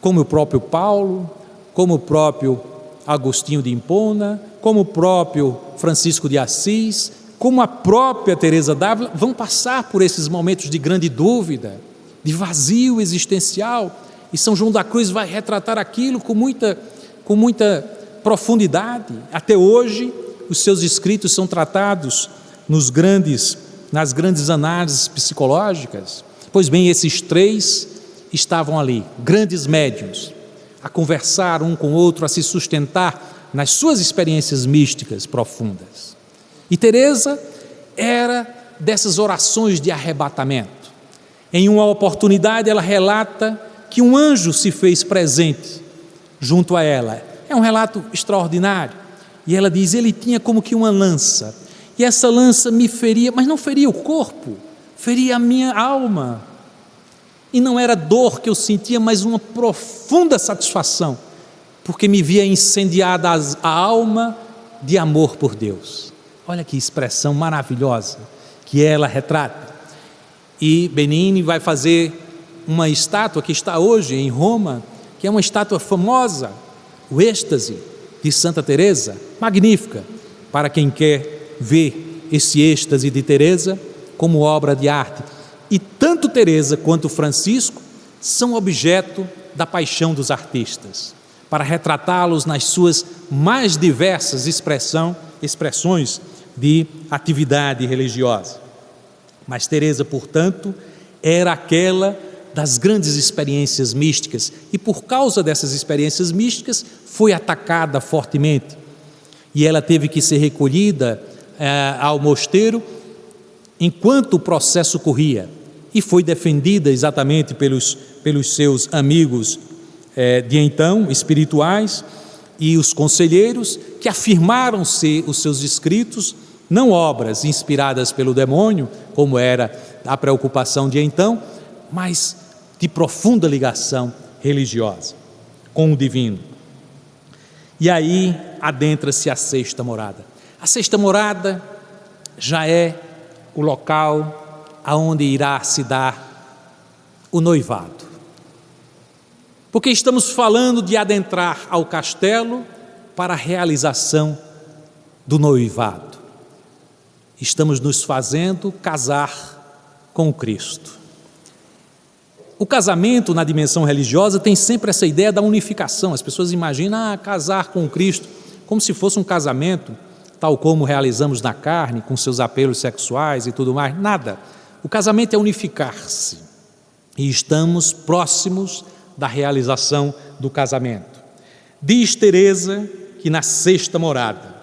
como o próprio Paulo, como o próprio Agostinho de Hipona, como o próprio Francisco de Assis, como a própria Teresa d'Ávila, vão passar por esses momentos de grande dúvida, de vazio existencial, e São João da Cruz vai retratar aquilo com muita profundidade. Até hoje, os seus escritos são tratados nas grandes análises psicológicas. Pois bem, esses três estavam ali, grandes médiuns, a conversar um com o outro, a se sustentar nas suas experiências místicas profundas. E Teresa era dessas orações de arrebatamento. Em uma oportunidade ela relata que um anjo se fez presente junto a ela. É um relato extraordinário. E ela diz: ele tinha como que uma lança, e essa lança me feria, mas não feria o corpo, feria a minha alma. E não era dor que eu sentia, mas uma profunda satisfação, porque me via incendiada a alma de amor por Deus. Olha que expressão maravilhosa que ela retrata. E Benigni vai fazer uma estátua que está hoje em Roma, que é uma estátua famosa, o êxtase de Santa Teresa, magnífica, para quem quer ver esse êxtase de Teresa como obra de arte. E tanto Teresa quanto Francisco são objeto da paixão dos artistas, para retratá-los nas suas mais diversas expressões de atividade religiosa. Mas Teresa, portanto, era aquela das grandes experiências místicas, e por causa dessas experiências místicas foi atacada fortemente, e ela teve que ser recolhida ao mosteiro enquanto o processo corria, e foi defendida exatamente pelos seus amigos de então, espirituais, e os conselheiros, que afirmaram ser os seus escritos não obras inspiradas pelo demônio, como era a preocupação de então, mas de profunda ligação religiosa com o divino. E aí adentra-se a sexta morada. A sexta morada já é o local aonde irá se dar o noivado. Porque estamos falando de adentrar ao castelo para a realização do noivado. Estamos nos fazendo casar com o Cristo. O casamento na dimensão religiosa tem sempre essa ideia da unificação. As pessoas imaginam casar com o Cristo como se fosse um casamento tal como realizamos na carne, com seus apelos sexuais e tudo mais. Nada. O casamento é unificar-se. e estamos próximos da realização do casamento. Diz Teresa que na sexta morada,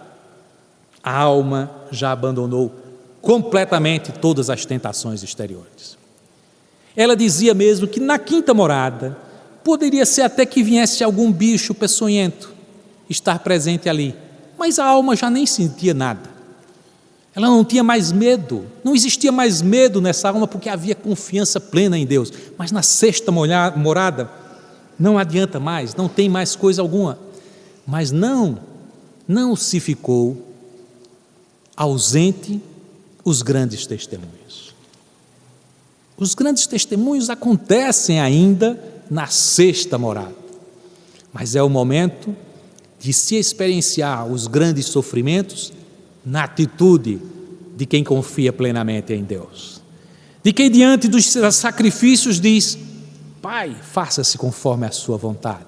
a alma já abandonou completamente todas as tentações exteriores. Ela dizia mesmo que na quinta morada, poderia ser até que viesse algum bicho peçonhento estar presente ali, mas a alma já nem sentia nada. Ela não tinha mais medo, não existia mais medo nessa alma, porque havia confiança plena em Deus. Mas na sexta morada, não adianta mais, não tem mais coisa alguma. Mas não se ficou ausente os grandes testemunhos. Os grandes testemunhos acontecem ainda na sexta morada, mas é o momento de se experienciar os grandes sofrimentos na atitude de quem confia plenamente em Deus, de quem diante dos sacrifícios diz: Pai, faça-se conforme a sua vontade,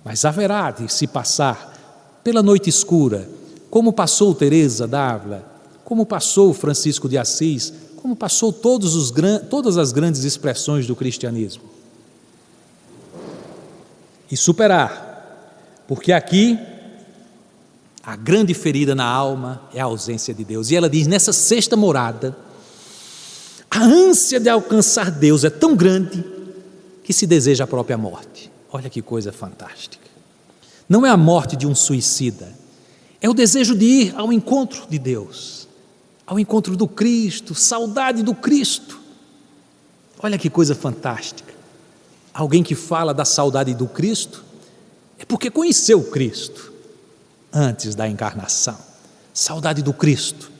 mas haverá de se passar pela noite escura, como passou Teresa d'Ávila, como passou Francisco de Assis, como passou todas as grandes expressões do cristianismo, e superar, porque aqui a grande ferida na alma é a ausência de Deus. E ela diz, nessa sexta morada, a ânsia de alcançar Deus é tão grande que se deseja a própria morte. Olha que coisa fantástica. Não é a morte de um suicida, é o desejo de ir ao encontro de Deus, ao encontro do Cristo, saudade do Cristo. Olha que coisa fantástica. Alguém que fala da saudade do Cristo é porque conheceu o Cristo antes da encarnação. Saudade do Cristo,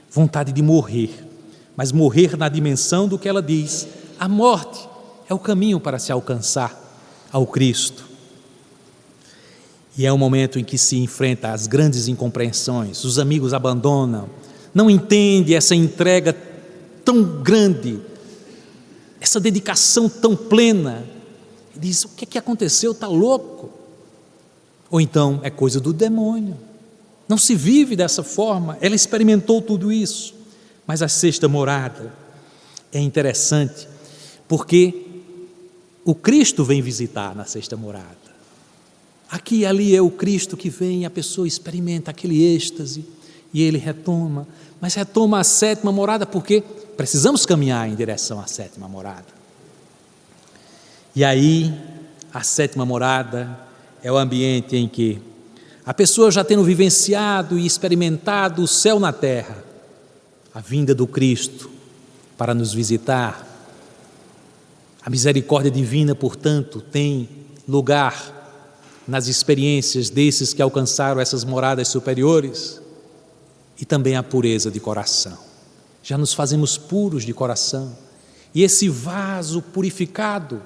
vontade de morrer, mas morrer na dimensão do que ela diz: a morte é o caminho para se alcançar ao Cristo. E é o momento em que se enfrenta as grandes incompreensões, os amigos abandonam, não entende essa entrega tão grande, essa dedicação tão plena, e diz: o que aconteceu? Está louco? Ou então é coisa do demônio, não se vive dessa forma. Ela experimentou tudo isso, mas a sexta morada é interessante, porque o Cristo vem visitar na sexta morada. Aqui e ali é o Cristo que vem, a pessoa experimenta aquele êxtase, e ele retoma, mas retoma a sétima morada, porque precisamos caminhar em direção à sétima morada. E aí, a sétima morada é o ambiente em que a pessoa, já tendo vivenciado e experimentado o céu na terra, a vinda do Cristo para nos visitar, a misericórdia divina, portanto, tem lugar nas experiências desses que alcançaram essas moradas superiores, e também a pureza de coração. Já nos fazemos puros de coração, e esse vaso purificado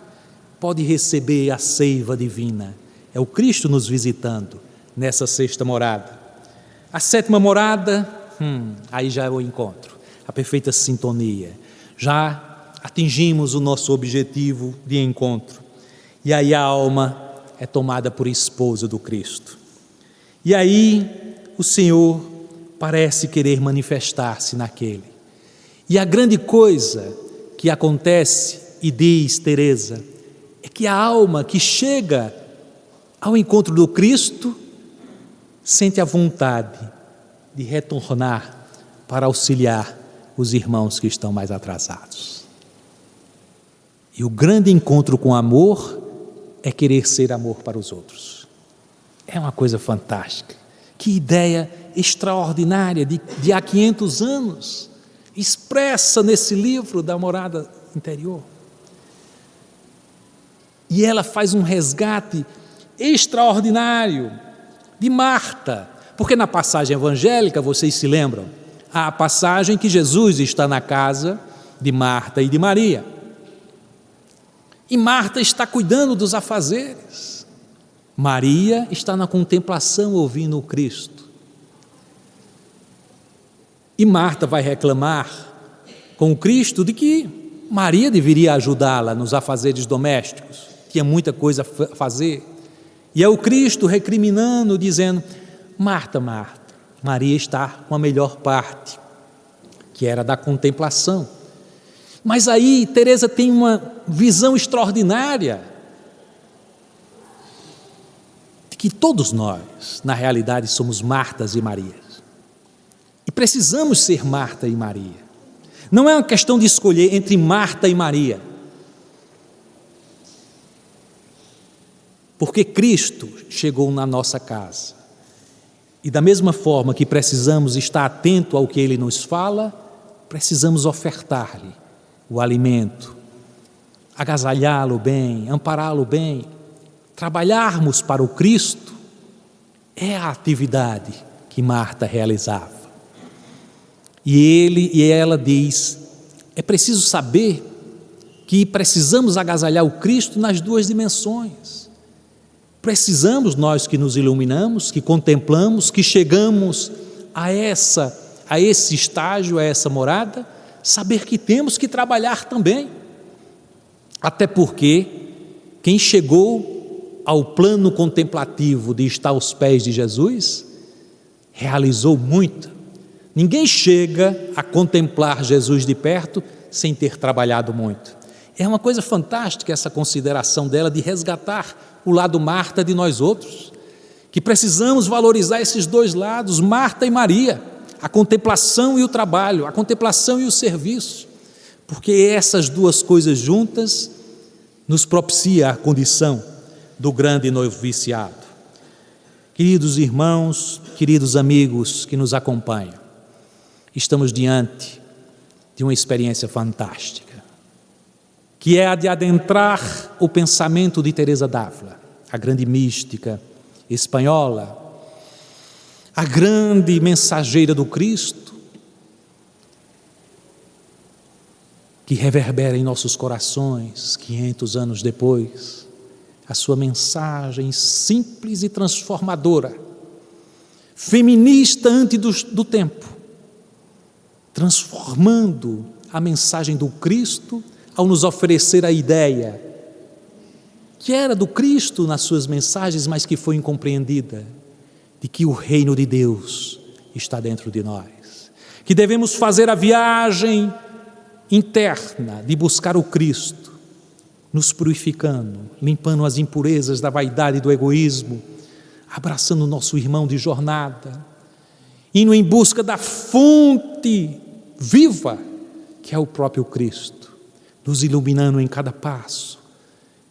pode receber a seiva divina. É o Cristo nos visitando nessa sexta morada. A sétima morada, aí já é o encontro, a perfeita sintonia. Já atingimos o nosso objetivo de encontro. E aí a alma é tomada por esposa do Cristo. E aí o Senhor parece querer manifestar-se naquele. E a grande coisa que acontece, e diz Teresa, é que a alma que chega ao encontro do Cristo sente a vontade de retornar para auxiliar os irmãos que estão mais atrasados. E o grande encontro com amor é querer ser amor para os outros. É uma coisa fantástica. Que ideia extraordinária de há 500 anos, expressa nesse livro da morada interior. E ela faz um resgate extraordinário de Marta, porque na passagem evangélica, vocês se lembram, há a passagem que Jesus está na casa de Marta e de Maria, e Marta está cuidando dos afazeres, Maria está na contemplação ouvindo o Cristo, e Marta vai reclamar com o Cristo de que Maria deveria ajudá-la nos afazeres domésticos, tinha muita coisa a fazer. E é o Cristo recriminando, dizendo: Marta, Marta, Maria está com a melhor parte, que era da contemplação. Mas aí Teresa tem uma visão extraordinária de que todos nós, na realidade, somos Martas e Marias. E precisamos ser Marta e Maria. Não é uma questão de escolher entre Marta e Maria. Porque Cristo chegou na nossa casa. E da mesma forma que precisamos estar atento ao que Ele nos fala, precisamos ofertar-lhe o alimento, agasalhá-lo bem, ampará-lo bem, trabalharmos para o Cristo, é a atividade que Marta realizava. E ela diz, é preciso saber que precisamos agasalhar o Cristo nas duas dimensões. Precisamos, nós que nos iluminamos, que contemplamos, que chegamos a esse estágio, a essa morada, saber que temos que trabalhar também. Até porque quem chegou ao plano contemplativo de estar aos pés de Jesus, realizou muito. Ninguém chega a contemplar Jesus de perto sem ter trabalhado muito. É uma coisa fantástica essa consideração dela de resgatar o lado Marta de nós outros, que precisamos valorizar esses dois lados, Marta e Maria, a contemplação e o trabalho, a contemplação e o serviço, porque essas duas coisas juntas nos propicia a condição do grande noviciado. Queridos irmãos, queridos amigos que nos acompanham, estamos diante de uma experiência fantástica, que é a de adentrar o pensamento de Teresa d'Ávila, a grande mística espanhola, a grande mensageira do Cristo, que reverbera em nossos corações 500 anos depois, a sua mensagem simples e transformadora, feminista antes do tempo, transformando a mensagem do Cristo ao nos oferecer a ideia que era do Cristo nas suas mensagens, mas que foi incompreendida, de que o reino de Deus está dentro de nós, que devemos fazer a viagem interna de buscar o Cristo, nos purificando, limpando as impurezas da vaidade e do egoísmo, abraçando o nosso irmão de jornada, indo em busca da fonte viva, que é o próprio Cristo, nos iluminando em cada passo,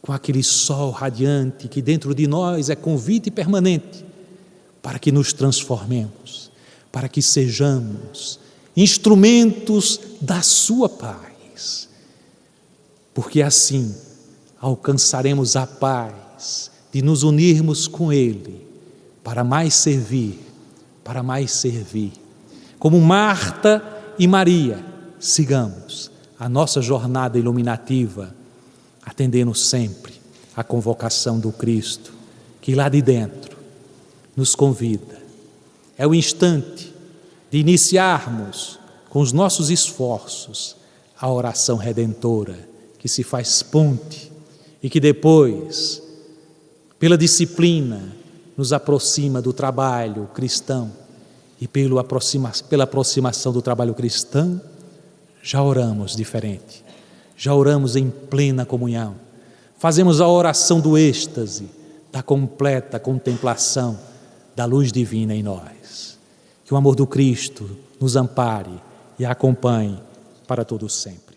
com aquele sol radiante que dentro de nós é convite permanente, para que nos transformemos, para que sejamos instrumentos da sua paz, porque assim alcançaremos a paz de nos unirmos com Ele, para mais servir, como Marta e Maria, sigamos a nossa jornada iluminativa, atendendo sempre à convocação do Cristo, que lá de dentro nos convida. É o instante de iniciarmos com os nossos esforços a oração redentora, que se faz ponte e que depois, pela disciplina, nos aproxima do trabalho cristão, e pela aproximação do trabalho cristão, já oramos diferente, já oramos em plena comunhão, fazemos a oração do êxtase, da completa contemplação da luz divina em nós. Que o amor do Cristo nos ampare e acompanhe para todo sempre.